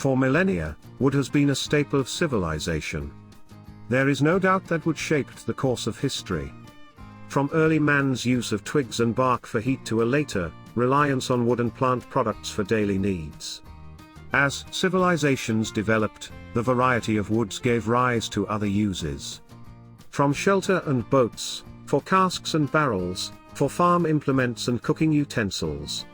For millennia, wood has been a staple of civilization. There is no doubt that wood shaped the course of history. From early man's use of twigs and bark for heat to a later reliance on wood and plant products for daily needs. As civilizations developed, the variety of woods gave rise to other uses. From shelter and boats, for casks and barrels, for farm implements and cooking utensils.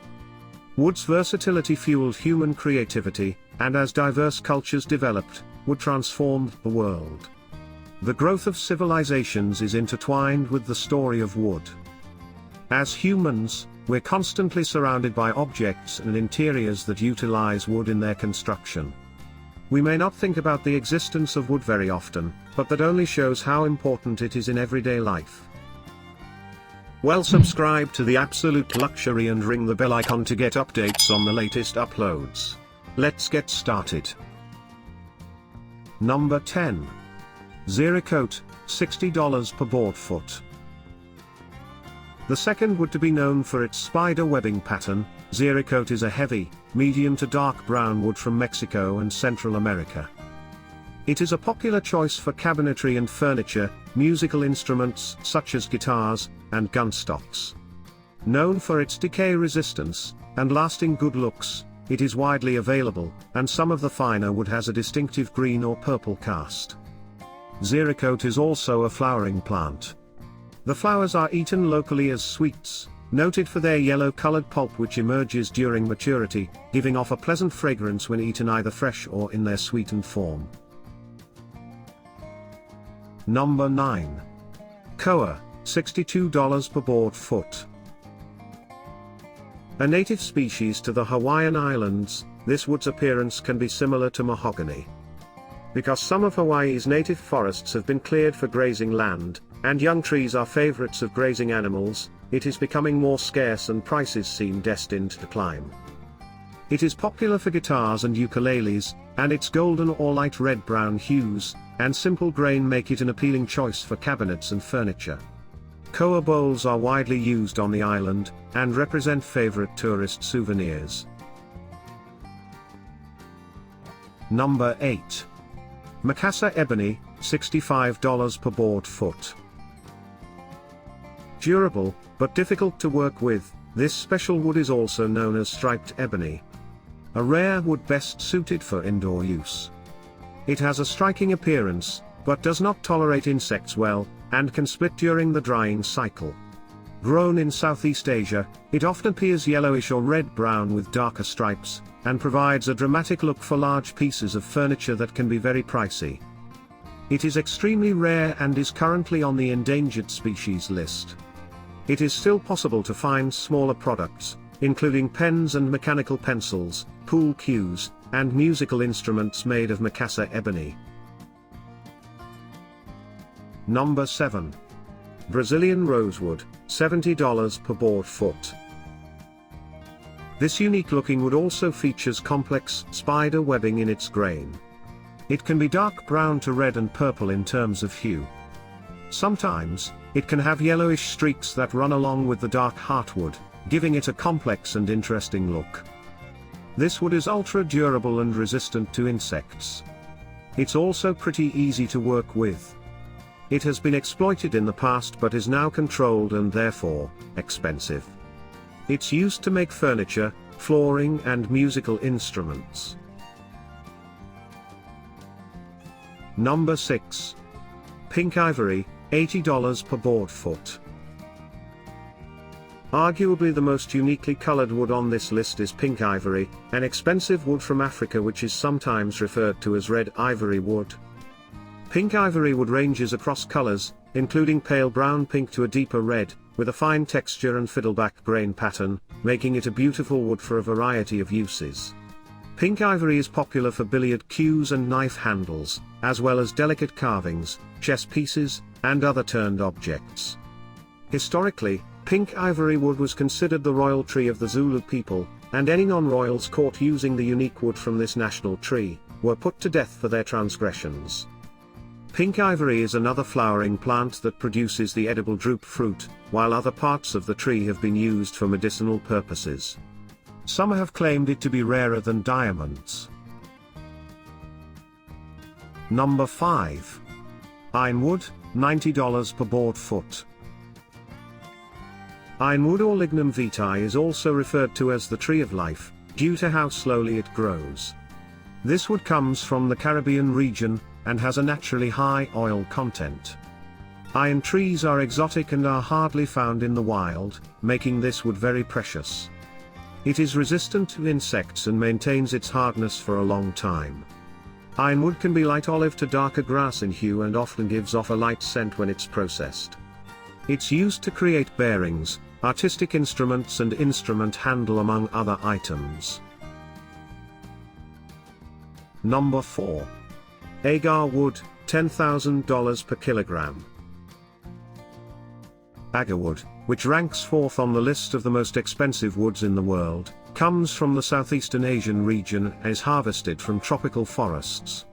Wood's versatility fueled human creativity, and as diverse cultures developed, wood transformed the world. The growth of civilizations is intertwined with the story of wood. As humans, we're constantly surrounded by objects and interiors that utilize wood in their construction. We may not think about the existence of wood very often, but that only shows how important it is in everyday life. Well, subscribe to the Absolute Luxury and ring the bell icon to get updates on the latest uploads. Let's get started. Number 10. Zeracote, $60 per board foot. The second wood to be known for its spider webbing pattern, Zeracote is a heavy, medium to dark brown wood from Mexico and Central America. It is a popular choice for cabinetry and furniture, musical instruments such as guitars, and gun stocks. Known for its decay resistance, and lasting good looks, it is widely available, and some of the finer wood has a distinctive green or purple cast. Zeracote is also a flowering plant. The flowers are eaten locally as sweets, noted for their yellow-colored pulp which emerges during maturity, giving off a pleasant fragrance when eaten either fresh or in their sweetened form. Number 9. Koa, $62 per board foot. A native species to the Hawaiian Islands, this wood's appearance can be similar to mahogany. Because some of Hawaii's native forests have been cleared for grazing land, and young trees are favorites of grazing animals, it is becoming more scarce and prices seem destined to climb. It is popular for guitars and ukuleles, and its golden or light red-brown hues, and simple grain make it an appealing choice for cabinets and furniture. Koa bowls are widely used on the island, and represent favorite tourist souvenirs. Number 8. Mikasa Ebony, $65 per board foot. Durable, but difficult to work with, this special wood is also known as striped ebony. A rare wood best suited for indoor use. It has a striking appearance, but does not tolerate insects well, and can split during the drying cycle. Grown in Southeast Asia, it often appears yellowish or red-brown with darker stripes, and provides a dramatic look for large pieces of furniture that can be very pricey. It is extremely rare and is currently on the endangered species list. It is still possible to find smaller products, including pens and mechanical pencils, pool cues, and musical instruments made of Mikasa ebony. Number 7. Brazilian rosewood, $70 per board foot. This unique-looking wood also features complex spider webbing in its grain. It can be dark brown to red and purple in terms of hue. Sometimes, it can have yellowish streaks that run along with the dark heartwood, giving it a complex and interesting look. This wood is ultra-durable and resistant to insects. It's also pretty easy to work with. It has been exploited in the past but is now controlled and therefore, expensive. It's used to make furniture, flooring and musical instruments. Number 6. Pink ivory, $80 per board foot. Arguably the most uniquely colored wood on this list is pink ivory, an expensive wood from Africa which is sometimes referred to as red ivory wood. Pink ivory wood ranges across colors, including pale brown pink to a deeper red, with a fine texture and fiddleback grain pattern, making it a beautiful wood for a variety of uses. Pink ivory is popular for billiard cues and knife handles, as well as delicate carvings, chess pieces, and other turned objects. Historically, pink ivory wood was considered the royal tree of the Zulu people, and any non-royals caught using the unique wood from this national tree were put to death for their transgressions. Pink ivory is another flowering plant that produces the edible drupe fruit, while other parts of the tree have been used for medicinal purposes. Some have claimed it to be rarer than diamonds. Number 5. Ironwood, $90 per board foot. Ironwood or lignum vitae is also referred to as the tree of life, due to how slowly it grows. This wood comes from the Caribbean region, and has a naturally high oil content. Iron trees are exotic and are hardly found in the wild, making this wood very precious. It is resistant to insects and maintains its hardness for a long time. Ironwood can be light olive to darker grass in hue and often gives off a light scent when it's processed. It's used to create bearings, artistic instruments and instrument handle among other items. Number 4. Agarwood, $10,000 per kilogram. Agarwood, which ranks fourth on the list of the most expensive woods in the world, comes from the southeastern Asian region and is harvested from tropical forests.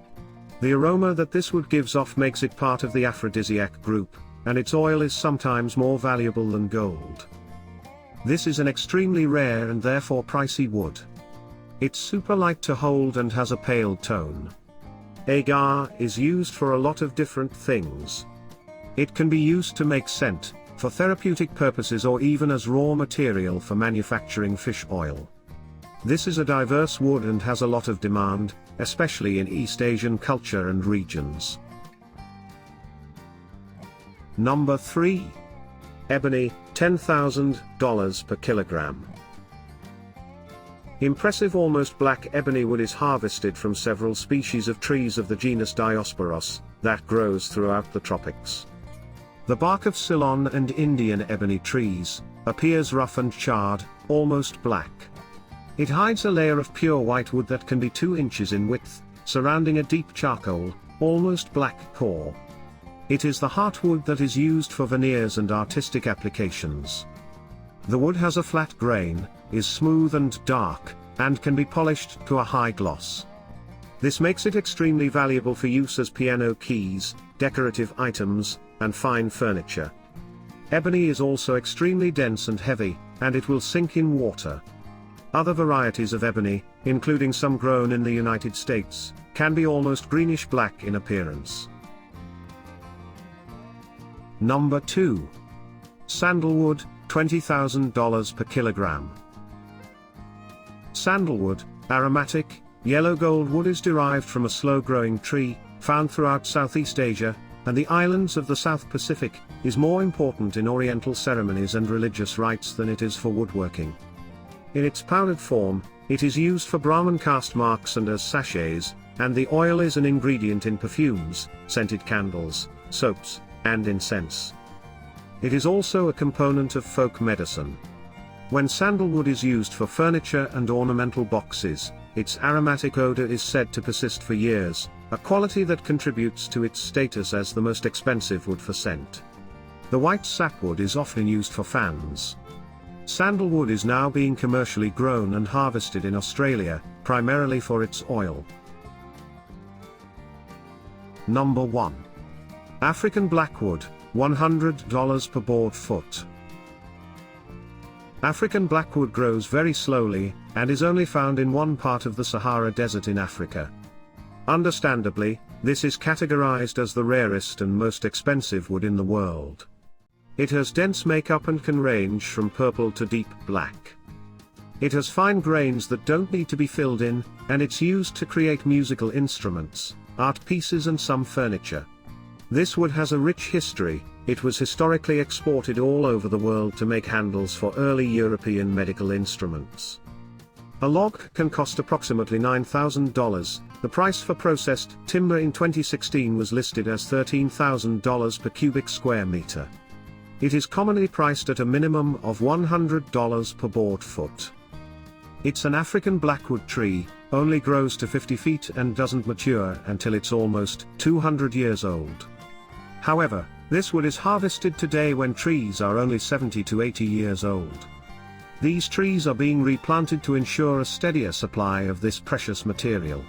The aroma that this wood gives off makes it part of the aphrodisiac group, and its oil is sometimes more valuable than gold. This is an extremely rare and therefore pricey wood. It's super light to hold and has a pale tone. Agar is used for a lot of different things. It can be used to make scent, for therapeutic purposes or even as raw material for manufacturing fish oil. This is a diverse wood and has a lot of demand, especially in East Asian culture and regions. Number 3. Ebony, $10,000 per kilogram. Impressive almost black ebony wood is harvested from several species of trees of the genus Diosporos, that grows throughout the tropics. The bark of Ceylon and Indian ebony trees appears rough and charred, almost black. It hides a layer of pure white wood that can be 2 inches in width, surrounding a deep charcoal, almost black core. It is the heartwood that is used for veneers and artistic applications. The wood has a flat grain, is smooth and dark, and can be polished to a high gloss. This makes it extremely valuable for use as piano keys, decorative items, and fine furniture. Ebony is also extremely dense and heavy, and it will sink in water. Other varieties of ebony, including some grown in the United States, can be almost greenish-black in appearance. Number 2. Sandalwood, $20,000 per kilogram. Sandalwood, aromatic, yellow gold wood is derived from a slow-growing tree, found throughout Southeast Asia, and the islands of the South Pacific, is more important in Oriental ceremonies and religious rites than it is for woodworking. In its powdered form, it is used for Brahmin caste marks and as sachets, and the oil is an ingredient in perfumes, scented candles, soaps, and incense. It is also a component of folk medicine. When sandalwood is used for furniture and ornamental boxes, its aromatic odor is said to persist for years, a quality that contributes to its status as the most expensive wood for scent. The white sapwood is often used for fans. Sandalwood is now being commercially grown and harvested in Australia, primarily for its oil. Number 1. African Blackwood, $100 per board foot. African Blackwood grows very slowly, and is only found in one part of the Sahara Desert in Africa. Understandably, this is categorized as the rarest and most expensive wood in the world. It has dense makeup and can range from purple to deep black. It has fine grains that don't need to be filled in, and it's used to create musical instruments, art pieces and some furniture. This wood has a rich history. It was historically exported all over the world to make handles for early European medical instruments. A log can cost approximately $9,000. The price for processed timber in 2016 was listed as $13,000 per cubic square meter. It is commonly priced at a minimum of $100 per board foot. It's an African blackwood tree, only grows to 50 feet and doesn't mature until it's almost 200 years old. However, this wood is harvested today when trees are only 70 to 80 years old. These trees are being replanted to ensure a steadier supply of this precious material.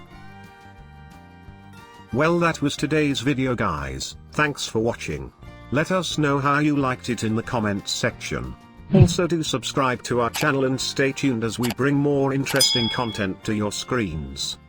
Well, that was today's video, guys. Thanks for watching. Let us know how you liked it in the comments section. Also do subscribe to our channel and stay tuned as we bring more interesting content to your screens.